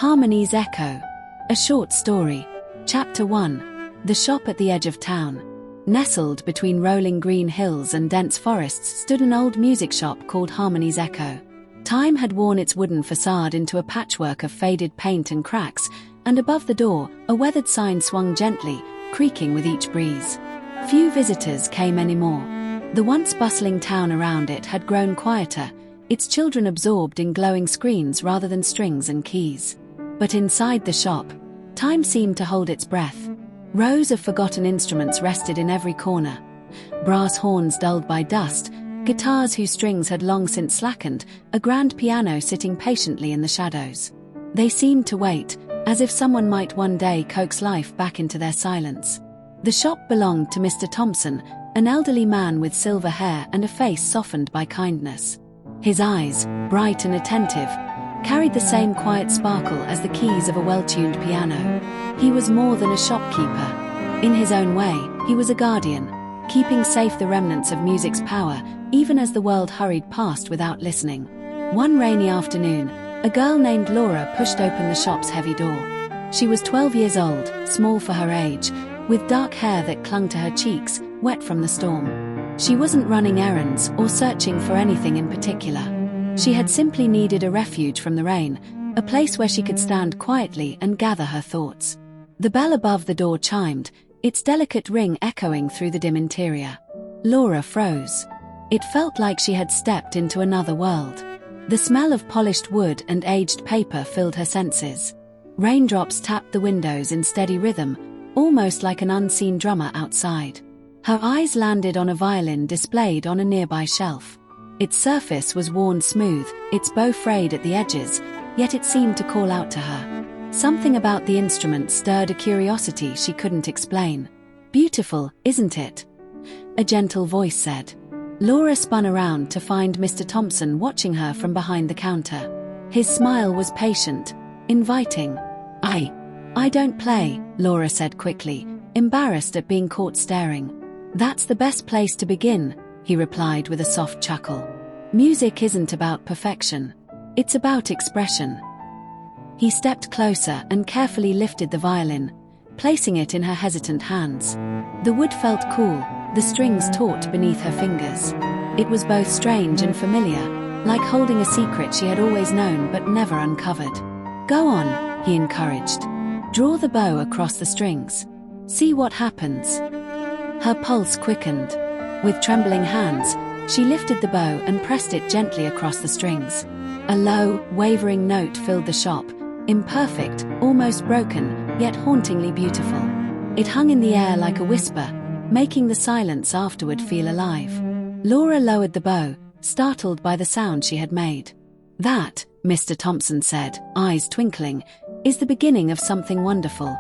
Harmony's Echo. A short story. Chapter 1. The shop at the edge of town. Nestled between rolling green hills and dense forests stood an old music shop called Harmony's Echo. Time had worn its wooden facade into a patchwork of faded paint and cracks, and above the door, a weathered sign swung gently, creaking with each breeze. Few visitors came anymore. The once bustling town around it had grown quieter, its children absorbed in glowing screens rather than strings and keys. But inside the shop, time seemed to hold its breath. Rows of forgotten instruments rested in every corner. Brass horns dulled by dust, guitars whose strings had long since slackened, a grand piano sitting patiently in the shadows. They seemed to wait, as if someone might one day coax life back into their silence. The shop belonged to Mr. Thompson, an elderly man with silver hair and a face softened by kindness. His eyes, bright and attentive, carried the same quiet sparkle as the keys of a well-tuned piano. He was more than a shopkeeper. In his own way, he was a guardian, keeping safe the remnants of music's power, even as the world hurried past without listening. One rainy afternoon, a girl named Laura pushed open the shop's heavy door. She was 12 years old, small for her age, with dark hair that clung to her cheeks, wet from the storm. She wasn't running errands or searching for anything in particular. She had simply needed a refuge from the rain, a place where she could stand quietly and gather her thoughts. The bell above the door chimed, its delicate ring echoing through the dim interior. Laura froze. It felt like she had stepped into another world. The smell of polished wood and aged paper filled her senses. Raindrops tapped the windows in steady rhythm, almost like an unseen drummer outside. Her eyes landed on a violin displayed on a nearby shelf. Its surface was worn smooth, its bow frayed at the edges, yet it seemed to call out to her. Something about the instrument stirred a curiosity she couldn't explain. "Beautiful, isn't it?" a gentle voice said. Laura spun around to find Mr. Thompson watching her from behind the counter. His smile was patient, inviting. I don't play," Laura said quickly, embarrassed at being caught staring. "That's the best place to begin," he replied with a soft chuckle. "Music isn't about perfection. It's about expression." He stepped closer and carefully lifted the violin, placing it in her hesitant hands. The wood felt cool, the strings taut beneath her fingers. It was both strange and familiar, like holding a secret she had always known but never uncovered. "Go on," he encouraged. "Draw the bow across the strings. See what happens." Her pulse quickened. With trembling hands, she lifted the bow and pressed it gently across the strings. A low, wavering note filled the shop, imperfect, almost broken, yet hauntingly beautiful. It hung in the air like a whisper, making the silence afterward feel alive. Laura lowered the bow, startled by the sound she had made. "That," Mr. Thompson said, eyes twinkling, "is the beginning of something wonderful.